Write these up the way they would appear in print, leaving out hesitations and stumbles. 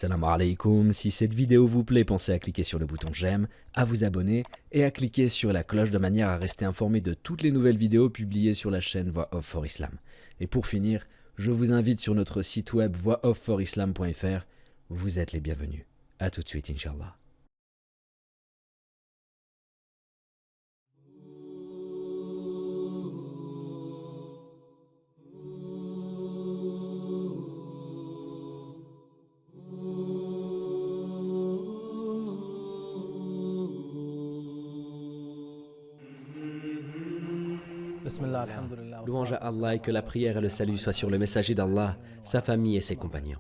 Salam alaikum, si cette vidéo vous plaît, pensez à cliquer sur le bouton j'aime, à vous abonner et à cliquer sur la cloche de manière à rester informé de toutes les nouvelles vidéos publiées sur la chaîne Voix Off for Islam. Et pour finir, je vous invite sur notre site web voixoffforislam.fr. Vous êtes les bienvenus. A tout de suite, Inch'Allah. Louange à Allah et que la prière et le salut soient sur le messager d'Allah, sa famille et ses compagnons.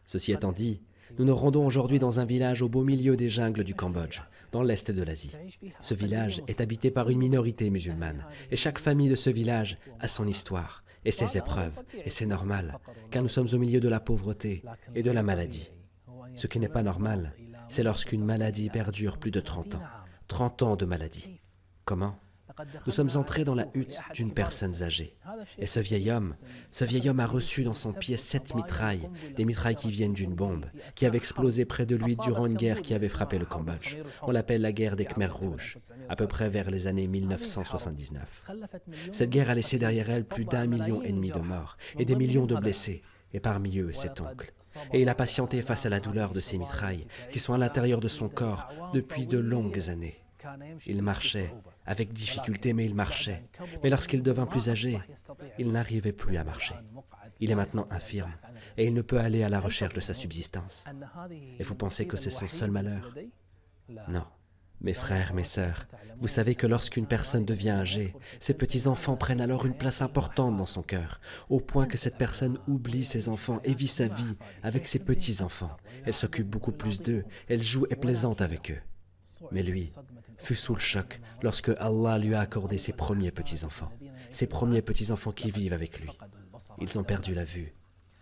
Ceci étant dit, nous nous rendons aujourd'hui dans un village au beau milieu des jungles du Cambodge, dans l'est de l'Asie. Ce village est habité par une minorité musulmane, et chaque famille de ce village a son histoire et ses épreuves, et c'est normal, car nous sommes au milieu de la pauvreté et de la maladie. Ce qui n'est pas normal, c'est lorsqu'une maladie perdure plus de 30 ans. 30 ans de maladie. Comment ? Nous sommes entrés dans la hutte d'une personne âgée. Et ce vieil homme a reçu dans son pied 7 mitrailles, des mitrailles qui viennent d'une bombe, qui avait explosé près de lui durant une guerre qui avait frappé le Cambodge. On l'appelle la guerre des Khmers rouges, à peu près vers les années 1979. Cette guerre a laissé derrière elle plus d'1,5 million de morts et des millions de blessés, et parmi eux cet oncle. Et il a patienté face à la douleur de ces mitrailles, qui sont à l'intérieur de son corps depuis de longues années. Il marchait, avec difficulté, mais il marchait. Mais lorsqu'il devint plus âgé, il n'arrivait plus à marcher. Il est maintenant infirme, et il ne peut aller à la recherche de sa subsistance. Et vous pensez que c'est son seul malheur? Non. Mes frères, mes sœurs, vous savez que lorsqu'une personne devient âgée, ses petits-enfants prennent alors une place importante dans son cœur, au point que cette personne oublie ses enfants et vit sa vie avec ses petits-enfants. Elle s'occupe beaucoup plus d'eux, elle joue et plaisante avec eux. Mais lui fut sous le choc lorsque Allah lui a accordé ses premiers petits-enfants qui vivent avec lui. Ils ont perdu la vue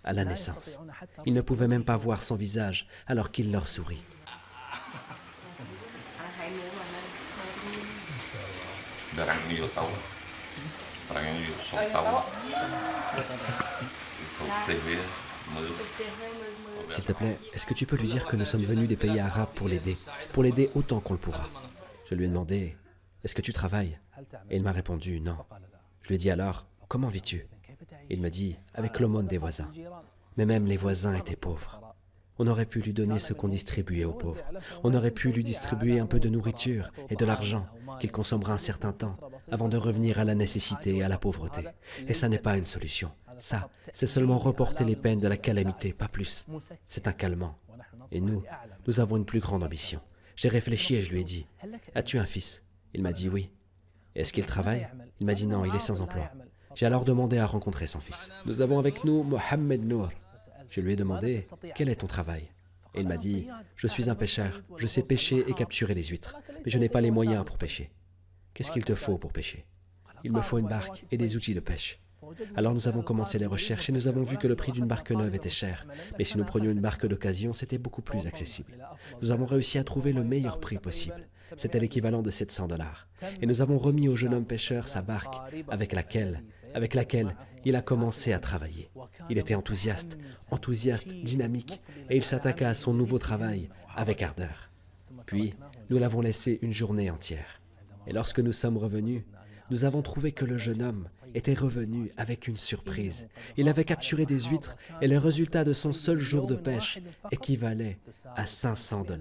à la naissance. Ils ne pouvaient même pas voir son visage alors qu'il leur sourit. S'il te plaît, est-ce que tu peux lui dire que nous sommes venus des pays arabes pour l'aider autant qu'on le pourra? Je lui ai demandé, est-ce que tu travailles? Et il m'a répondu, non. Je lui ai dit alors, comment vis-tu? Il me dit, avec l'aumône des voisins. Mais même les voisins étaient pauvres. On aurait pu lui donner ce qu'on distribuait aux pauvres. On aurait pu lui distribuer un peu de nourriture et de l'argent qu'il consommera un certain temps avant de revenir à la nécessité et à la pauvreté. Et ça n'est pas une solution. Ça, c'est seulement reporter les peines de la calamité, pas plus. C'est un calmant. Et nous avons une plus grande ambition. J'ai réfléchi et je lui ai dit, as-tu un fils? Il m'a dit oui. Est-ce qu'il travaille? Il m'a dit non, il est sans emploi. J'ai alors demandé à rencontrer son fils. Nous avons avec nous Mohamed Nour. Je lui ai demandé, quel est ton travail? Et il m'a dit, je suis un pêcheur, je sais pêcher et capturer les huîtres, mais je n'ai pas les moyens pour pêcher. Qu'est-ce qu'il te faut pour pêcher? Il me faut une barque et des outils de pêche. Alors nous avons commencé les recherches et nous avons vu que le prix d'une barque neuve était cher. Mais si nous prenions une barque d'occasion, c'était beaucoup plus accessible. Nous avons réussi à trouver le meilleur prix possible. C'était l'équivalent de 700 $. Et nous avons remis au jeune homme pêcheur sa barque avec laquelle il a commencé à travailler. Il était enthousiaste, dynamique, et il s'attaqua à son nouveau travail avec ardeur. Puis, nous l'avons laissé une journée entière. Et lorsque nous sommes revenus, nous avons trouvé que le jeune homme était revenu avec une surprise. Il avait capturé des huîtres et le résultat de son seul jour de pêche équivalait à 500 $.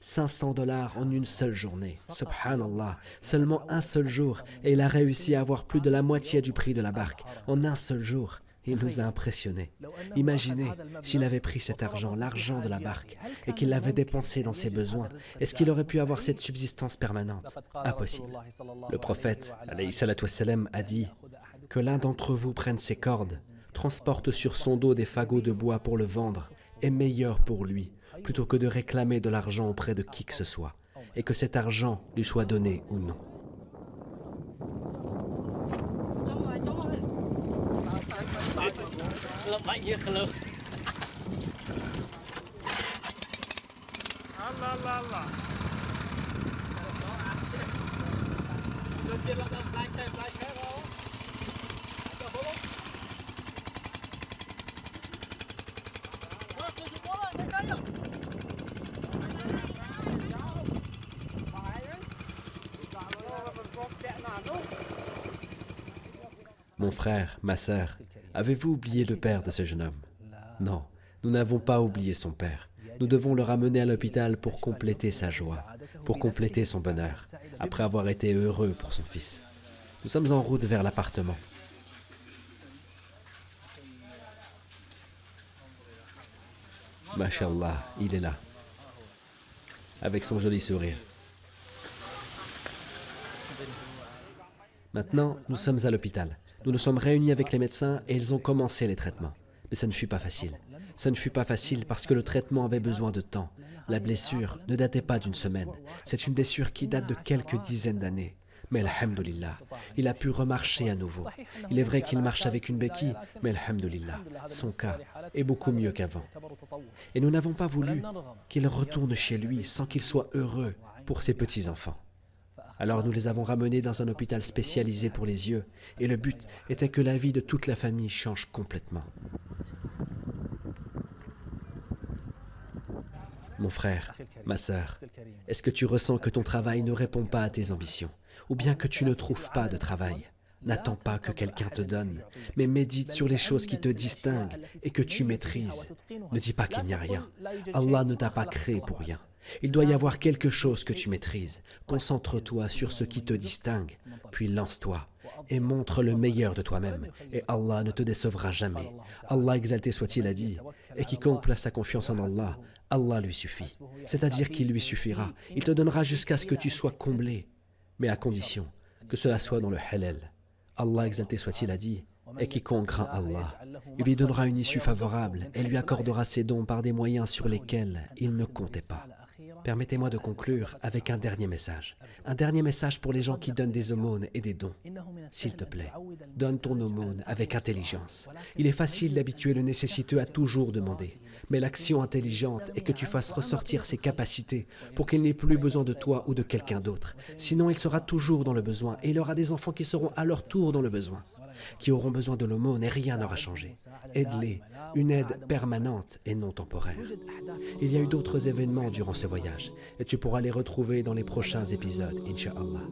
500 $ en une seule journée. Subhanallah, seulement un seul jour et il a réussi à avoir plus de la moitié du prix de la barque en un seul jour. Il nous a impressionnés. Imaginez s'il avait pris cet argent, l'argent de la barque, et qu'il l'avait dépensé dans ses besoins. Est-ce qu'il aurait pu avoir cette subsistance permanente? Impossible. Le prophète, alayhi salatu wassalam, a dit que l'un d'entre vous prenne ses cordes, transporte sur son dos des fagots de bois pour le vendre, est meilleur pour lui, plutôt que de réclamer de l'argent auprès de qui que ce soit, et que cet argent lui soit donné ou non. Mon frère, ma sœur, avez-vous oublié le père de ce jeune homme? Non, nous n'avons pas oublié son père. Nous devons le ramener à l'hôpital pour compléter sa joie, pour compléter son bonheur, après avoir été heureux pour son fils. Nous sommes en route vers l'appartement. Mashallah, il est là, avec son joli sourire. Maintenant, nous sommes à l'hôpital. Nous nous sommes réunis avec les médecins et ils ont commencé les traitements. Mais ça ne fut pas facile. Ça ne fut pas facile parce que le traitement avait besoin de temps. La blessure ne datait pas d'une semaine. C'est une blessure qui date de quelques dizaines d'années. Mais alhamdulillah, il a pu remarcher à nouveau. Il est vrai qu'il marche avec une béquille, mais alhamdulillah, son cas est beaucoup mieux qu'avant. Et nous n'avons pas voulu qu'il retourne chez lui sans qu'il soit heureux pour ses petits-enfants. Alors nous les avons ramenés dans un hôpital spécialisé pour les yeux, et le but était que la vie de toute la famille change complètement. Mon frère, ma sœur, est-ce que tu ressens que ton travail ne répond pas à tes ambitions, ou bien que tu ne trouves pas de travail? N'attends pas que quelqu'un te donne, mais médite sur les choses qui te distinguent et que tu maîtrises. Ne dis pas qu'il n'y a rien. Allah ne t'a pas créé pour rien. Il doit y avoir quelque chose que tu maîtrises. Concentre-toi sur ce qui te distingue, puis lance-toi et montre le meilleur de toi-même. Et Allah ne te décevra jamais. Allah exalté soit-il a dit, et quiconque place sa confiance en Allah, Allah lui suffit. C'est-à-dire qu'il lui suffira. Il te donnera jusqu'à ce que tu sois comblé, mais à condition que cela soit dans le halal. Allah exalté soit-il a dit, et quiconque craint Allah, il lui donnera une issue favorable et lui accordera ses dons par des moyens sur lesquels il ne comptait pas. Permettez-moi de conclure avec un dernier message. Un dernier message pour les gens qui donnent des aumônes et des dons. S'il te plaît, donne ton aumône avec intelligence. Il est facile d'habituer le nécessiteux à toujours demander. Mais l'action intelligente est que tu fasses ressortir ses capacités pour qu'il n'ait plus besoin de toi ou de quelqu'un d'autre. Sinon, il sera toujours dans le besoin et il aura des enfants qui seront à leur tour dans le besoin, qui auront besoin de l'aumône et rien n'aura changé. Aide-les, une aide permanente et non temporaire. Il y a eu d'autres événements durant ce voyage et tu pourras les retrouver dans les prochains épisodes, Inch'Allah.